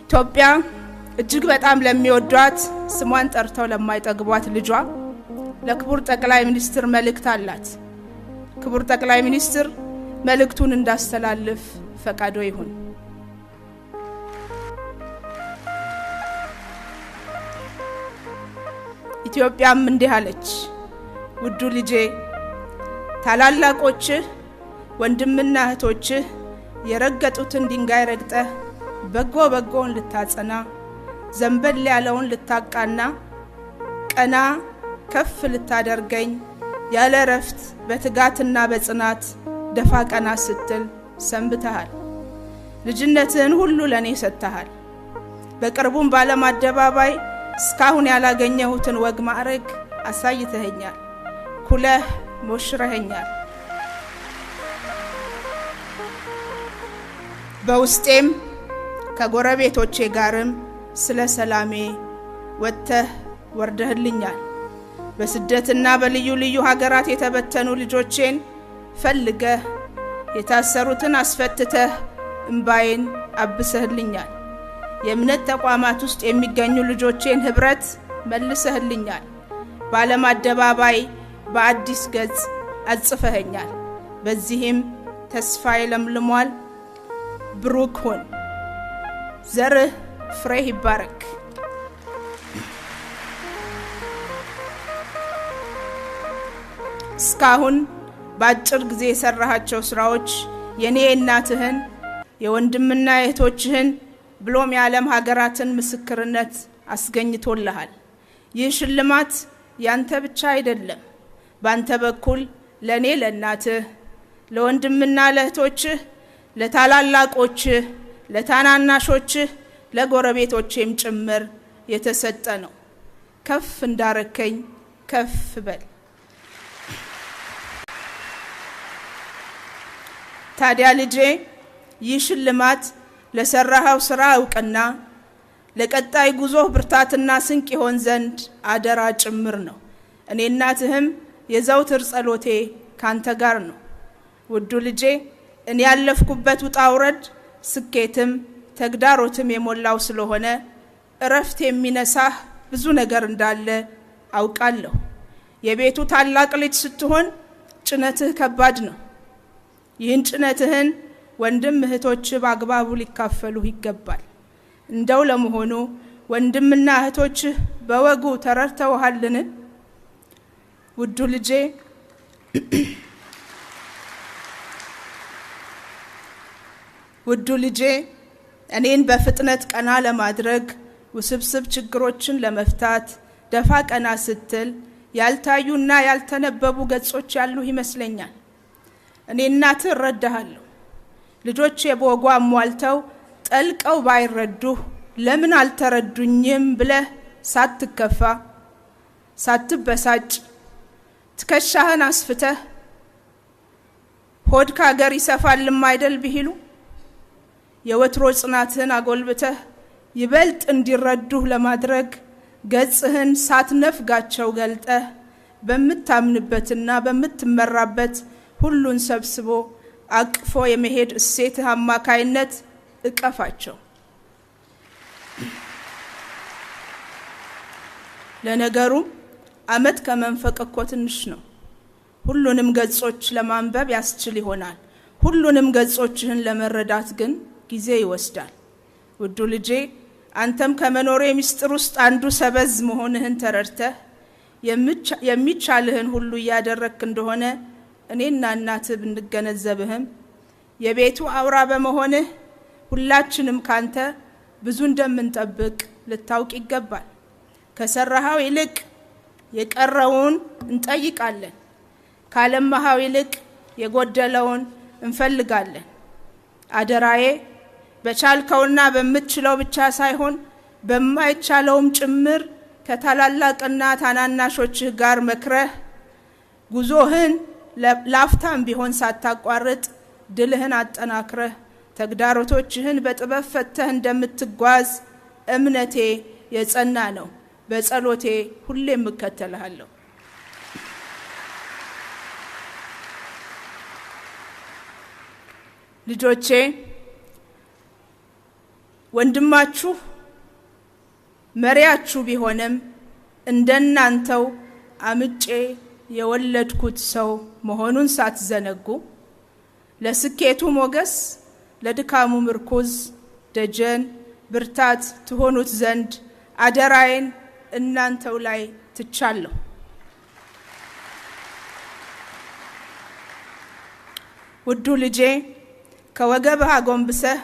ኢትዮጵያ እጅግ በጣም ለሚወዷት ስሟን ጠርተው ለማይጠግቧት ልጇ ለክቡር ጠቅላይ ሚኒስትር መልእክት አላት። ክቡር ጠቅላይ ሚኒስትር መልእክቱን እንዳስተላልፍ ፈቃዶ ይሁን። ኢትዮጵያም እንዲህ አለች። ውዱ ልጄ ታላላቆችህ ወንድምና እህቶችህ የረገጡትን ድንጋይ ረግጠህ በጎ በጎውን ልታጸና ዘንበል ያለውን ልታቃና ቀና ከፍ ልታደርገኝ ያለ ረፍት በትጋትና በጽናት ደፋ ቀና ስትል ሰንብተሃል። ልጅነትህን ሁሉ ለኔ ሰጥተሃል። በቅርቡም ባለም አደባባይ እስካሁን ያላገኘሁትን ወግ ማዕረግ አሳይተኸኛል። ኩለህ ሞሽረኸኛል። በውስጤም ከጎረቤቶቼ ጋርም ስለ ሰላሜ ወጥተህ ወርደህልኛል። በስደትና በልዩ ልዩ ሀገራት የተበተኑ ልጆቼን ፈልገህ የታሰሩትን አስፈትተህ እንባዬን አብሰህልኛል። የእምነት ተቋማት ውስጥ የሚገኙ ልጆቼን ህብረት መልሰህልኛል። በዓለም አደባባይ በአዲስ ገጽ አጽፈኸኛል። በዚህም ተስፋዬ ለምልሟል። ብሩክ ሁን፣ ዘርህ ፍሬህ ይባረክ። እስካሁን በአጭር ጊዜ የሰራሃቸው ስራዎች የኔ እናትህን የወንድምና የእህቶችህን ብሎም የዓለም ሀገራትን ምስክርነት አስገኝቶልሃል። ይህ ሽልማት ያንተ ብቻ አይደለም። ባንተ በኩል ለኔ ለእናትህ ለወንድምና ለእህቶችህ ለታላላቆችህ ለታናናሾችህ ለጎረቤቶቼም ጭምር የተሰጠ ነው። ከፍ እንዳረከኝ ከፍ በል። ታዲያ ልጄ ይህ ሽልማት ለሰራኸው ስራ እውቅና ለቀጣይ ጉዞ ብርታትና ስንቅ ይሆን ዘንድ አደራ ጭምር ነው። እኔ እናትህም የዘውትር ጸሎቴ ካንተ ጋር ነው። ውዱ ልጄ እኔ ያለፍኩበት ውጣ ውረድ ስኬትም ተግዳሮትም የሞላው ስለሆነ እረፍት የሚነሳህ ብዙ ነገር እንዳለ አውቃለሁ። የቤቱ ታላቅ ልጅ ስትሆን ጭነትህ ከባድ ነው። ይህን ጭነትህን ወንድም እህቶችህ በአግባቡ ሊካፈሉህ ይገባል። እንደው ለመሆኑ ወንድምና እህቶችህ በወጉ ተረድተውሃልን? ውዱ ልጄ ውዱ ልጄ እኔን በፍጥነት ቀና ለማድረግ ውስብስብ ችግሮችን ለመፍታት ደፋ ቀና ስትል ያልታዩና ያልተነበቡ ገጾች ያሉ ይመስለኛል። እኔ እናትህ እረዳሃለሁ። ልጆቼ በወጉ አሟልተው ጠልቀው ባይረዱህ ለምን አልተረዱኝም ብለህ ሳትከፋ ሳትበሳጭ ትከሻህን አስፍተህ ሆድ ከሀገር ይሰፋልም አይደል ቢሉ የወትሮ ጽናትህን አጎልብተህ ይበልጥ እንዲረዱህ ለማድረግ ገጽህን ሳትነፍጋቸው ገልጠህ በምታምንበትና በምትመራበት ሁሉን ሰብስቦ አቅፎ የመሄድ እሴትህ አማካይነት እቀፋቸው። ለነገሩ አመት ከመንፈቅ እኮ ትንሽ ነው። ሁሉንም ገጾች ለማንበብ ያስችል ይሆናል። ሁሉንም ገጾችህን ለመረዳት ግን ጊዜ ይወስዳል። ውዱ ልጄ አንተም ከመኖሬ ሚስጥር ውስጥ አንዱ ሰበዝ መሆንህን ተረድተህ የሚቻልህን ሁሉ እያደረክ እንደሆነ እኔና እናትህ ብንገነዘብህም የቤቱ አውራ በመሆንህ ሁላችንም ካንተ ብዙ እንደምንጠብቅ ልታውቅ ይገባል። ከሰራሃው ይልቅ የቀረውን እንጠይቃለን። ካለማሃው ይልቅ የጎደለውን እንፈልጋለን። አደራዬ በቻልከውና በምትችለው ብቻ ሳይሆን በማይቻለውም ጭምር ከታላላቅና ታናናሾችህ ጋር መክረህ ጉዞህን ላፍታም ቢሆን ሳታቋርጥ ድልህን አጠናክረህ ተግዳሮቶችህን በጥበብ ፈተህ እንደምትጓዝ እምነቴ የጸና ነው። በጸሎቴ ሁሌም እከተልሃለሁ። ልጆቼ ወንድማችሁ መሪያችሁ ቢሆንም እንደናንተው አምጬ የወለድኩት ሰው መሆኑን ሳትዘነጉ ለስኬቱ ሞገስ ለድካሙ ምርኩዝ ደጀን ብርታት ትሆኑት ዘንድ አደራዬን እናንተው ላይ ትቻለሁ። ውዱ ልጄ ከወገብህ አጎንብሰህ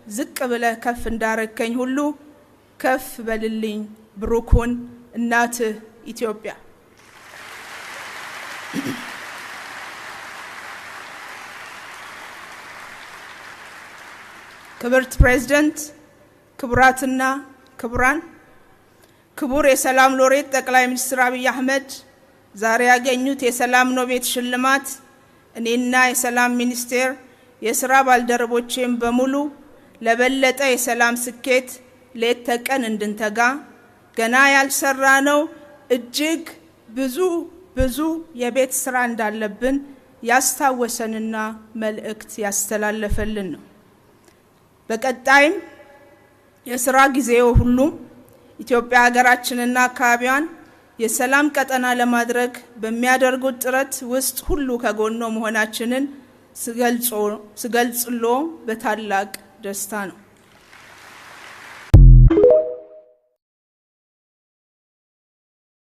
ዝቅ ብለህ ከፍ እንዳረከኝ ሁሉ ከፍ በልልኝ ብሩኩን እናትህ ኢትዮጵያ። ክብርት ፕሬዝዳንት፣ ክቡራትና ክቡራን፣ ክቡር የሰላም ሎሬት ጠቅላይ ሚኒስትር አብይ አህመድ ዛሬ ያገኙት የሰላም ኖቤል ሽልማት እኔና የሰላም ሚኒስቴር የሥራ ባልደረቦቼም በሙሉ ለበለጠ የሰላም ስኬት ሌት ተቀን እንድንተጋ ገና ያልሰራነው እጅግ ብዙ የቤት ስራ እንዳለብን ያስታወሰንና መልእክት ያስተላለፈልን ነው። በቀጣይም የሥራ ጊዜው ሁሉ ኢትዮጵያ ሀገራችንና አካባቢዋን የሰላም ቀጠና ለማድረግ በሚያደርጉት ጥረት ውስጥ ሁሉ ከጎኖ መሆናችንን ስገልጽሎ በታላቅ ደስታ ነው።